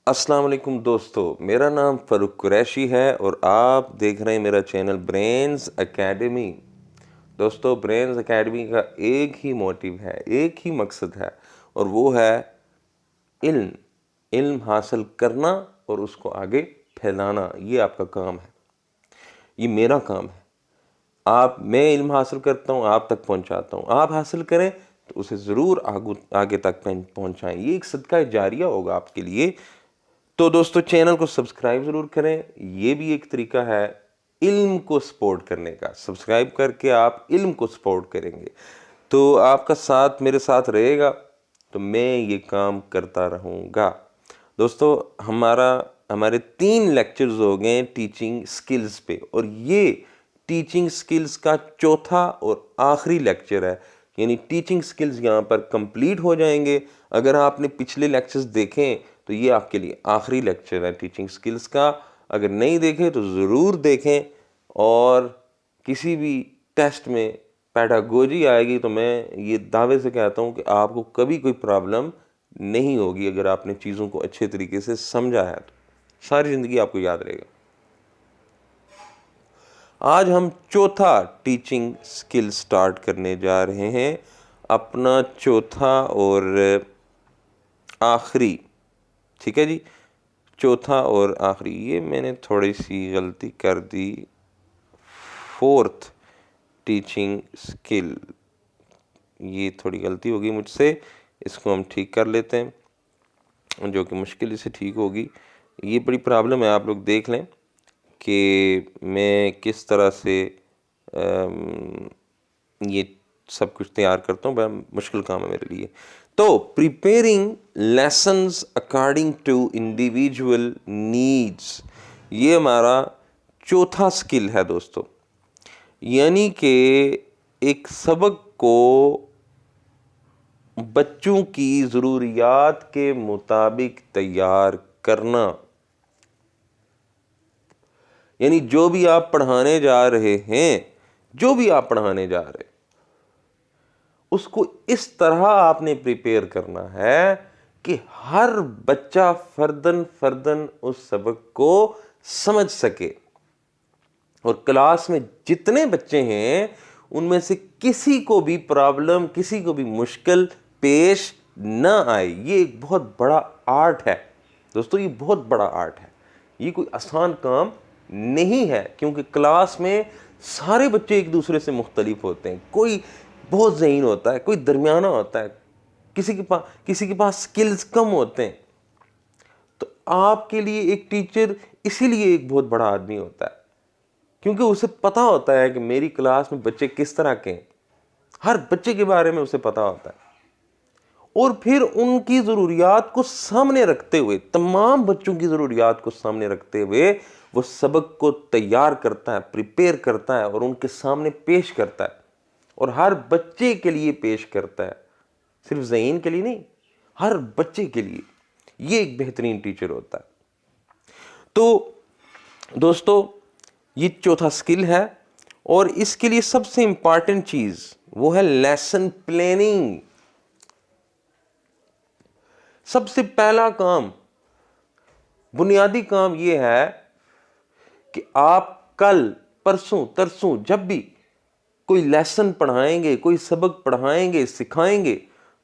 السلام علیکم دوستو، میرا نام فاروق قریشی ہے اور آپ دیکھ رہے ہیں میرا چینل برینز اکیڈمی۔ دوستو، برینز اکیڈمی کا ایک ہی موٹیو ہے، ایک ہی مقصد ہے، اور وہ ہے علم حاصل کرنا اور اس کو آگے پھیلانا۔ یہ آپ کا کام ہے، یہ میرا کام ہے۔ میں علم حاصل کرتا ہوں، آپ تک پہنچاتا ہوں، آپ حاصل کریں تو اسے ضرور آگے تک پہنچائیں۔ یہ ایک صدقہ جاریہ ہوگا آپ کے لیے۔ تو دوستو، چینل کو سبسکرائب ضرور کریں، یہ بھی ایک طریقہ ہے علم کو سپورٹ کرنے کا۔ سبسکرائب کر کے آپ علم کو سپورٹ کریں گے تو آپ کا ساتھ میرے ساتھ رہے گا، تو میں یہ کام کرتا رہوں گا۔ دوستو، ہمارے 3 لیکچرز ہو گئے ٹیچنگ سکلز پہ، اور یہ ٹیچنگ سکلز کا چوتھا اور آخری لیکچر ہے، یعنی ٹیچنگ سکلز یہاں پر کمپلیٹ ہو جائیں گے۔ اگر آپ نے پچھلے لیکچرز دیکھیں تو یہ آپ کے لیے آخری لیکچر ہے ٹیچنگ سکلز کا۔ اگر نہیں دیکھیں تو ضرور دیکھیں، اور کسی بھی ٹیسٹ میں پیڈاگوجی آئے گی تو میں یہ دعوے سے کہتا ہوں کہ آپ کو کبھی کوئی پرابلم نہیں ہوگی۔ اگر آپ نے چیزوں کو اچھے طریقے سے سمجھا ہے تو ساری زندگی آپ کو یاد رہے گا۔ آج ہم چوتھا ٹیچنگ سکل سٹارٹ کرنے جا رہے ہیں، اپنا چوتھا اور آخری، ٹھیک ہے جی، چوتھا اور آخری۔ یہ میں نے تھوڑی سی غلطی کر دی، 4تھ ٹیچنگ سکل، یہ تھوڑی غلطی ہوگی مجھ سے، اس کو ہم ٹھیک کر لیتے ہیں، جو کہ مشکل سے ٹھیک ہوگی۔ یہ بڑی پرابلم ہے، آپ لوگ دیکھ لیں کہ میں کس طرح سے یہ سب کچھ تیار کرتا ہوں، بڑا مشکل کام ہے میرے لیے۔ تو preparing lessons according to individual needs, یہ ہمارا چوتھا سکل ہے دوستو، یعنی کہ ایک سبق کو بچوں کی ضروریات کے مطابق تیار کرنا۔ یعنی جو بھی آپ پڑھانے جا رہے ہیں، اس کو اس طرح آپ نے پریپیئر کرنا ہے کہ ہر بچہ فرداً اس سبق کو سمجھ سکے، اور کلاس میں جتنے بچے ہیں ان میں سے کسی کو بھی پرابلم، کسی کو بھی مشکل پیش نہ آئے۔ یہ ایک بہت بڑا آرٹ ہے دوستو، یہ بہت بڑا آرٹ ہے، یہ کوئی آسان کام نہیں ہے، کیونکہ کلاس میں سارے بچے ایک دوسرے سے مختلف ہوتے ہیں۔ کوئی بہت ذہین ہوتا ہے، کوئی درمیانہ ہوتا ہے، کسی کے پاس سکلز کم ہوتے ہیں۔ تو آپ کے لیے ایک ٹیچر اسی لیے ایک بہت بڑا آدمی ہوتا ہے، کیونکہ اسے پتا ہوتا ہے کہ میری کلاس میں بچے کس طرح کے ہیں، ہر بچے کے بارے میں اسے پتا ہوتا ہے، اور پھر ان کی ضروریات کو سامنے رکھتے ہوئے، تمام بچوں کی ضروریات کو سامنے رکھتے ہوئے وہ سبق کو تیار کرتا ہے، پریپیئر کرتا ہے، اور ان کے سامنے پیش کرتا ہے، اور ہر بچے کے لیے پیش کرتا ہے، صرف ذہین کے لیے نہیں، ہر بچے کے لیے۔ یہ ایک بہترین ٹیچر ہوتا ہے۔ تو دوستو، یہ چوتھا سکل ہے، اور اس کے لیے سب سے امپارٹنٹ چیز وہ ہے لیسن پلاننگ۔ سب سے پہلا کام، بنیادی کام یہ ہے کہ آپ کل، پرسوں، ترسوں جب بھی کوئی لیسن پڑھائیں گے، کوئی سبق پڑھائیں گے، سکھائیں گے،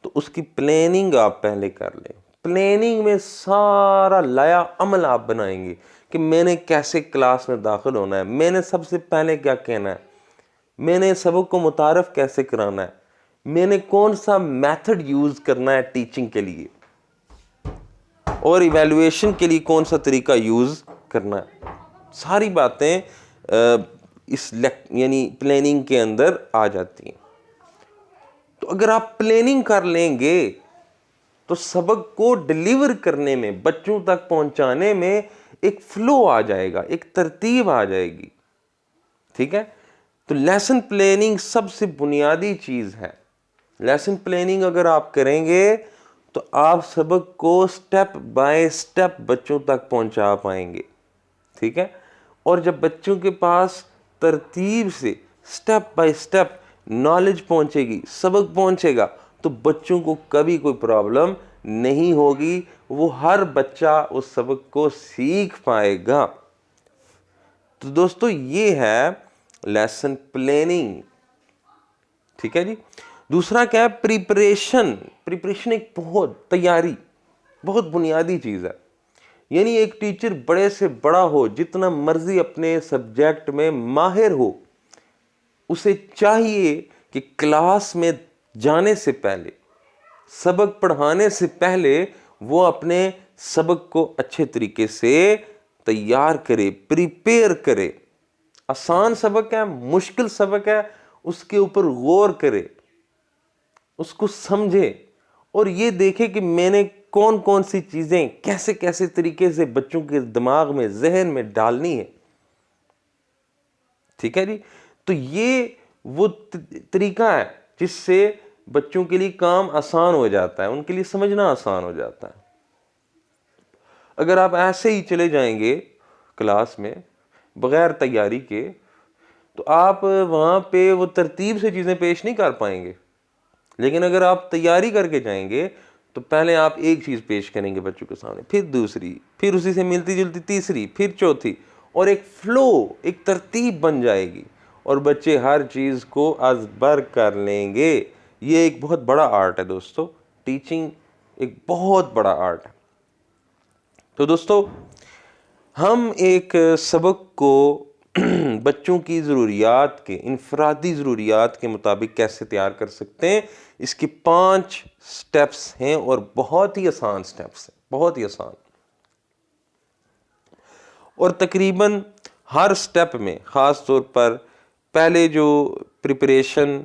تو اس کی پلاننگ آپ پہلے کر لیں۔ پلاننگ میں سارا لایا عمل آپ بنائیں گے کہ میں نے کیسے کلاس میں داخل ہونا ہے، میں نے سب سے پہلے کیا کہنا ہے، میں نے سبق کو متعارف کیسے کرانا ہے، میں نے کون سا میتھڈ یوز کرنا ہے ٹیچنگ کے لیے، اور ایویلویشن کے لیے کون سا طریقہ یوز کرنا ہے۔ ساری باتیں یعنی پلاننگ کے اندر آ جاتی ہیں۔ تو اگر آپ پلاننگ کر لیں گے تو سبق کو ڈیلیور کرنے میں، بچوں تک پہنچانے میں ایک فلو آ جائے گا، ایک ترتیب آ جائے گی، ٹھیک ہے۔ تو لیسن پلاننگ سب سے بنیادی چیز ہے۔ لیسن پلاننگ اگر آپ کریں گے تو آپ سبق کو سٹیپ بائی سٹیپ بچوں تک پہنچا پائیں گے، ٹھیک ہے۔ اور جب بچوں کے پاس ترتیب سے سٹیپ بائی سٹیپ نالج پہنچے گی، سبق پہنچے گا، تو بچوں کو کبھی کوئی پرابلم نہیں ہوگی وہ ہر بچہ اس سبق کو سیکھ پائے گا۔ تو دوستو یہ ہے لیسن پلاننگ، ٹھیک ہے جی۔ دوسرا کیا ہے؟ پریپریشن ایک تیاری بہت بنیادی چیز ہے۔ یعنی ایک ٹیچر بڑے سے بڑا ہو، جتنا مرضی اپنے سبجیکٹ میں ماہر ہو، اسے چاہیے کہ کلاس میں جانے سے پہلے، سبق پڑھانے سے پہلے وہ اپنے سبق کو اچھے طریقے سے تیار کرے، پریپیئر کرے۔ آسان سبق ہے، مشکل سبق ہے، اس کے اوپر غور کرے، اس کو سمجھے، اور یہ دیکھے کہ میں نے کون کون سی چیزیں کیسے کیسے طریقے سے بچوں کے دماغ میں، ذہن میں ڈالنی ہے، ٹھیک ہے جی۔ تو یہ وہ طریقہ ہے جس سے بچوں کے لیے کام آسان ہو جاتا ہے، ان کے لیے سمجھنا آسان ہو جاتا ہے۔ اگر آپ ایسے ہی چلے جائیں گے کلاس میں بغیر تیاری کے، تو آپ وہاں پہ وہ ترتیب سے چیزیں پیش نہیں کر پائیں گے۔ لیکن اگر آپ تیاری کر کے جائیں گے تو پہلے آپ ایک چیز پیش کریں گے بچوں کے سامنے، پھر دوسری، پھر اسی سے ملتی جلتی تیسری، پھر چوتھی، اور ایک فلو، ایک ترتیب بن جائے گی، اور بچے ہر چیز کو ازبر کر لیں گے۔ یہ ایک بہت بڑا آرٹ ہے دوستو، ٹیچنگ ایک بہت بڑا آرٹ ہے۔ تو دوستو ہم ایک سبق کو بچوں کی ضروریات کے، انفرادی ضروریات کے مطابق کیسے تیار کر سکتے ہیں، اس کے 5 سٹیپس ہیں، اور بہت ہی آسان سٹیپس ہیں، بہت ہی آسان۔ اور تقریباً ہر سٹیپ میں، خاص طور پر پہلے جو پریپریشن،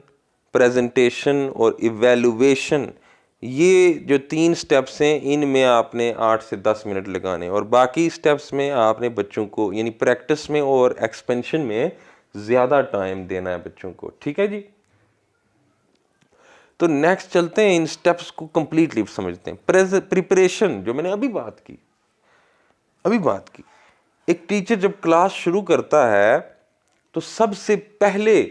پریزنٹیشن اور ایویلویشن، یہ جو 3 سٹیپس ہیں، ان میں آپ نے 8 سے 10 منٹ لگانے، اور باقی سٹیپس میں آپ نے بچوں کو، یعنی پریکٹس میں اور ایکسپینشن میں زیادہ ٹائم دینا ہے بچوں کو، ٹھیک ہے جی۔ تو نیکسٹ چلتے ہیں، ان سٹیپس کو کمپلیٹلی سمجھتے ہیں۔ پریپریشن جو میں نے ابھی بات کی، ایک ٹیچر جب کلاس شروع کرتا ہے تو سب سے پہلے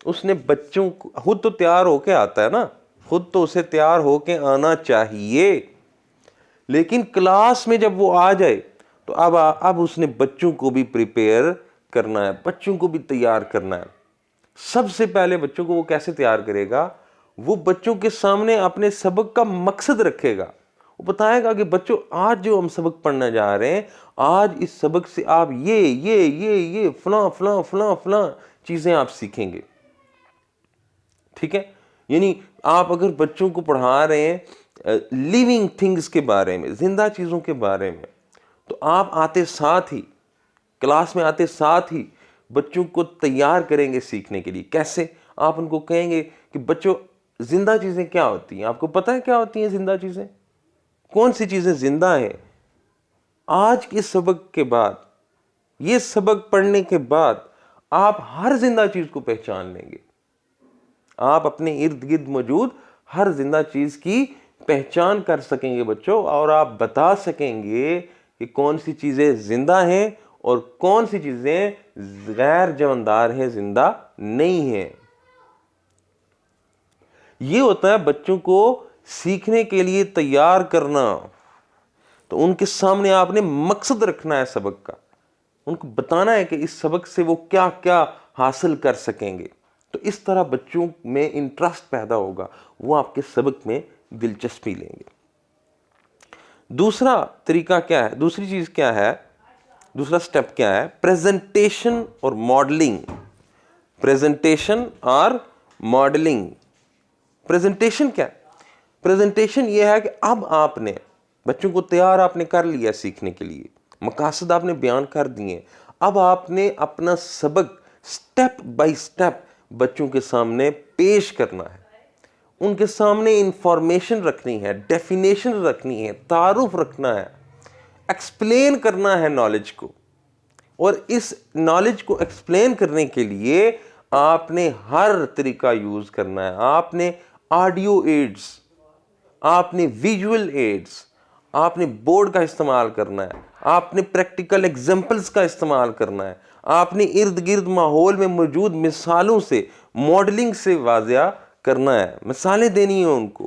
اس نے بچوں کو، خود تو تیار ہو کے آتا ہے نا، خود تو اسے تیار ہو کے آنا چاہیے، لیکن کلاس میں جب وہ آ جائے تو اب اس نے بچوں کو بھی پریپیئر کرنا ہے، بچوں کو بھی تیار کرنا ہے۔ سب سے پہلے بچوں کو وہ کیسے تیار کرے گا؟ وہ بچوں کے سامنے اپنے سبق کا مقصد رکھے گا، وہ بتائے گا کہ بچوں آج جو ہم سبق پڑھنے جا رہے ہیں، آج اس سبق سے آپ یہ فلاں فلاں فلاں فلاں چیزیں آپ سیکھیں گے، ٹھیک ہے۔ یعنی آپ اگر بچوں کو پڑھا رہے ہیں لیونگ تھنگز کے بارے میں، زندہ چیزوں کے بارے میں، تو آپ آتے ساتھ ہی، کلاس میں آتے ساتھ ہی بچوں کو تیار کریں گے سیکھنے کے لیے۔ کیسے؟ آپ ان کو کہیں گے کہ بچوں زندہ چیزیں کیا ہوتی ہیں، آپ کو پتہ ہے کیا ہوتی ہیں زندہ چیزیں؟ کون سی چیزیں زندہ ہیں؟ آج کے سبق کے بعد، یہ سبق پڑھنے کے بعد آپ ہر زندہ چیز کو پہچان لیں گے، آپ اپنے ارد گرد موجود ہر زندہ چیز کی پہچان کر سکیں گے بچوں، اور آپ بتا سکیں گے کہ کون سی چیزیں زندہ ہیں اور کون سی چیزیں غیر جاندار ہیں، زندہ نہیں ہیں۔ یہ ہوتا ہے بچوں کو سیکھنے کے لیے تیار کرنا۔ تو ان کے سامنے آپ نے مقصد رکھنا ہے سبق کا، ان کو بتانا ہے کہ اس سبق سے وہ کیا کیا حاصل کر سکیں گے۔ تو اس طرح بچوں میں انٹرسٹ پیدا ہوگا، وہ آپ کے سبق میں دلچسپی لیں گے۔ دوسرا طریقہ کیا ہے؟ دوسری چیز کیا ہے؟ دوسرا سٹیپ کیا ہے؟ پریزنٹیشن اور ماڈلنگ۔ پریزنٹیشن اور ماڈلنگ۔ پریزنٹیشن کیا ہے؟ پریزنٹیشن یہ ہے کہ اب آپ نے بچوں کو تیار آپ نے کر لیا سیکھنے کے لیے، مقاصد آپ نے بیان کر دیے، اب آپ نے اپنا سبق سٹیپ بائی سٹیپ بچوں کے سامنے پیش کرنا ہے، ان کے سامنے انفارمیشن رکھنی ہے، ڈیفینیشن رکھنی ہے، تعارف رکھنا ہے، ایکسپلین کرنا ہے نالج کو۔ اور اس نالج کو ایکسپلین کرنے کے لیے آپ نے ہر طریقہ یوز کرنا ہے۔ آپ نے آڈیو ایڈز، آپ نے ویژول ایڈز، آپ نے بورڈ کا استعمال کرنا ہے، آپ نے پریکٹیکل ایگزامپلز کا استعمال کرنا ہے، آپ نے ارد گرد ماحول میں موجود مثالوں سے، ماڈلنگ سے واضح کرنا ہے، مثالیں دینی ہیں ان کو،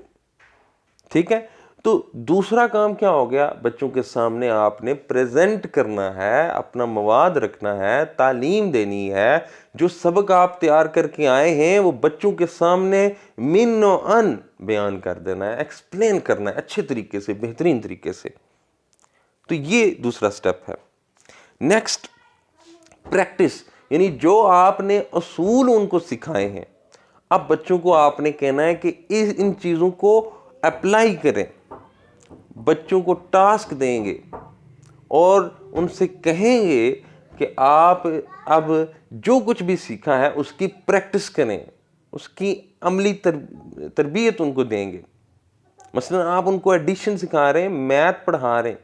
ٹھیک ہے۔ تو دوسرا کام کیا ہو گیا؟ بچوں کے سامنے آپ نے پریزنٹ کرنا ہے، اپنا مواد رکھنا ہے، تعلیم دینی ہے، جو سبق آپ تیار کر کے آئے ہیں وہ بچوں کے سامنے من و ان بیان کر دینا ہے، ایکسپلین کرنا ہے اچھے طریقے سے، بہترین طریقے سے۔ تو یہ دوسرا سٹیپ ہے۔ نیکسٹ، پریکٹس، یعنی جو آپ نے اصول ان کو سکھائے ہیں، اب بچوں کو آپ نے کہنا ہے کہ ان چیزوں کو اپلائی کریں، بچوں کو ٹاسک دیں گے اور ان سے کہیں گے کہ آپ اب جو کچھ بھی سیکھا ہے اس کی پریکٹس کریں، اس کی عملی تربیت ان کو دیں گے۔ مثلا آپ ان کو ایڈیشن سکھا رہے ہیں، میتھ پڑھا رہے ہیں،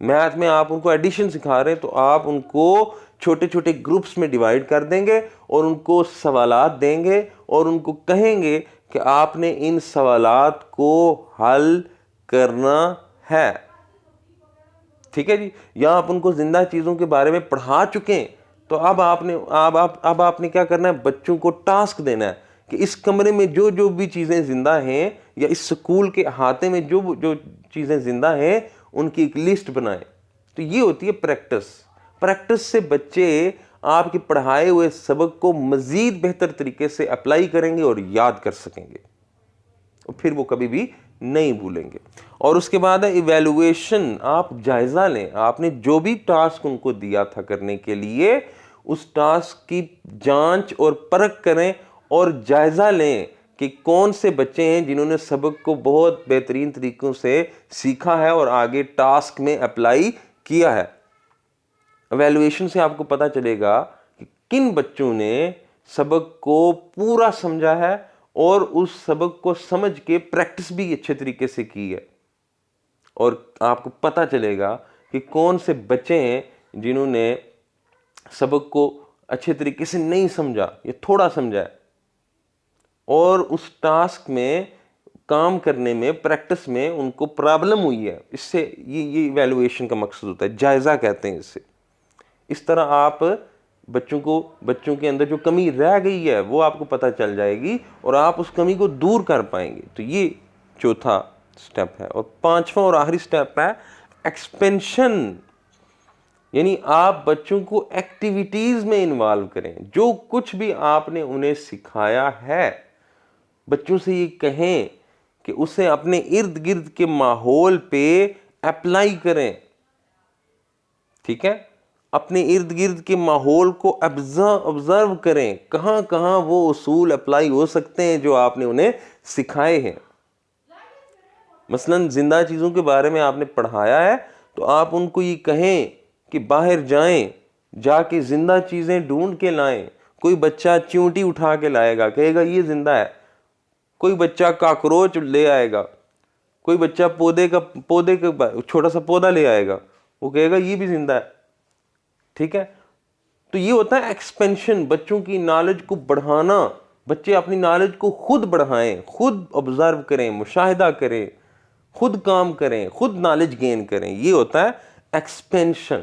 میتھ میں آپ ان کو ایڈیشن سکھا رہے ہیں، تو آپ ان کو چھوٹے چھوٹے گروپس میں ڈیوائیڈ کر دیں گے اور ان کو سوالات دیں گے اور ان کو کہیں گے کہ آپ نے ان سوالات کو حل کرنا ہے، ٹھیک ہے جی۔ یا آپ ان کو زندہ چیزوں کے بارے میں پڑھا چکے ہیں، تو اب آپ نے کیا کرنا ہے؟ بچوں کو ٹاسک دینا ہے کہ اس کمرے میں جو جو بھی چیزیں زندہ ہیں یا اس سکول کے احاطے میں جو جو چیزیں زندہ ہیں ان کی ایک لسٹ بنائیں۔ تو یہ ہوتی ہے پریکٹس۔ پریکٹس سے بچے آپ کے پڑھائے ہوئے سبق کو مزید بہتر طریقے سے اپلائی کریں گے اور یاد کر سکیں گے، اور پھر وہ کبھی بھی نہیں بھولیں گے۔ اور اس کے بعد ہے ایویلویشن، آپ جائزہ لیں، آپ نے جو بھی ٹاسک ان کو دیا تھا کرنے کے لیے اس ٹاسک کی جانچ اور پرکھ کریں اور جائزہ لیں کہ کون سے بچے ہیں جنہوں نے سبق کو بہت بہترین طریقوں سے سیکھا ہے اور آگے ٹاسک میں اپلائی کیا ہے۔ ایویلویشن سے آپ کو پتا چلے گا کہ کن بچوں نے سبق کو پورا سمجھا ہے اور اس سبق کو سمجھ کے پریکٹس بھی اچھے طریقے سے کی ہے، اور آپ کو پتا چلے گا کہ کون سے بچے ہیں جنہوں نے سبق کو اچھے طریقے سے نہیں سمجھا یا تھوڑا سمجھا ہے، اور اس ٹاسک میں کام کرنے میں، پریکٹس میں ان کو پرابلم ہوئی ہے۔ اس سے یہ ایویلویشن کا مقصد ہوتا ہے، جائزہ کہتے ہیں اسے۔ اس طرح آپ بچوں کے اندر جو کمی رہ گئی ہے وہ آپ کو پتہ چل جائے گی اور آپ اس کمی کو دور کر پائیں گے۔ تو یہ چوتھا سٹیپ ہے۔ اور پانچواں اور آخری سٹیپ ہے ایکسپینشن، یعنی آپ بچوں کو ایکٹیویٹیز میں انوالو کریں۔ جو کچھ بھی آپ نے انہیں سکھایا ہے، بچوں سے یہ کہیں کہ اسے اپنے ارد گرد کے ماحول پہ اپلائی کریں، ٹھیک ہے؟ اپنے ارد گرد کے ماحول کو آبزرو کریں، کہاں کہاں وہ اصول اپلائی ہو سکتے ہیں جو آپ نے انہیں سکھائے ہیں۔ مثلا زندہ چیزوں کے بارے میں آپ نے پڑھایا ہے تو آپ ان کو یہ کہیں کہ باہر جائیں، جا کے زندہ چیزیں ڈھونڈ کے لائیں۔ کوئی بچہ چیونٹی اٹھا کے لائے گا، کہے گا یہ زندہ ہے، کوئی بچہ کاکروچ لے آئے گا، کوئی بچہ پودے کا چھوٹا سا پودا لے آئے گا، وہ کہے گا یہ بھی زندہ ہے، ٹھیک ہے؟ تو یہ ہوتا ہے ایکسپینشن، بچوں کی نالج کو بڑھانا۔ بچے اپنی نالج کو خود بڑھائیں، خود آبزرو کریں، مشاہدہ کریں، خود کام کریں، خود نالج گین کریں، یہ ہوتا ہے ایکسپینشن۔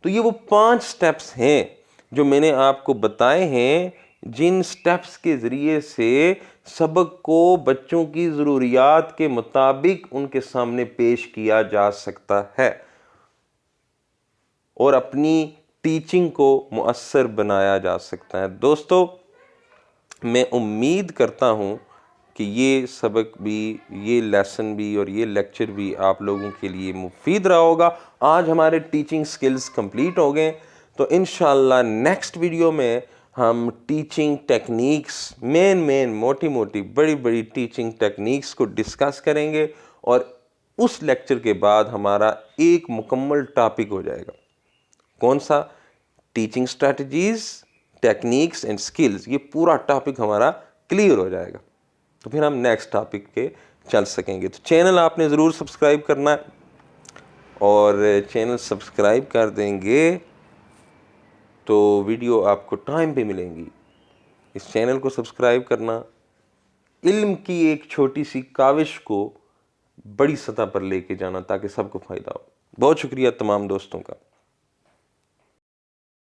تو یہ وہ 5 سٹیپس ہیں جو میں نے آپ کو بتائے ہیں، جن سٹیپس کے ذریعے سے سبق کو بچوں کی ضروریات کے مطابق ان کے سامنے پیش کیا جا سکتا ہے اور اپنی ٹیچنگ کو مؤثر بنایا جا سکتا ہے۔ دوستو، میں امید کرتا ہوں کہ یہ سبق بھی، یہ لیسن بھی اور یہ لیکچر بھی آپ لوگوں کے لیے مفید رہا ہوگا۔ آج ہمارے ٹیچنگ سکلز کمپلیٹ ہو گئے، تو انشاءاللہ نیکسٹ ویڈیو میں ہم ٹیچنگ ٹیکنیکس، موٹی بڑی ٹیچنگ ٹیکنیکس کو ڈسکس کریں گے، اور اس لیکچر کے بعد ہمارا ایک مکمل ٹاپک ہو جائے گا۔ کون سا؟ Teaching strategies, techniques and skills. یہ پورا ٹاپک ہمارا کلیئر ہو جائے گا، تو پھر ہم نیکسٹ ٹاپک کے چل سکیں گے۔ تو چینل آپ نے ضرور سبسکرائب کرنا ہے، اور چینل سبسکرائب کر دیں گے تو ویڈیو آپ کو ٹائم پہ ملیں گی۔ اس چینل کو سبسکرائب کرنا علم کی ایک چھوٹی سی کاوش کو بڑی سطح پر لے کے جانا، تاکہ سب کو فائدہ ہو۔ بہت شکریہ تمام دوستوں کا۔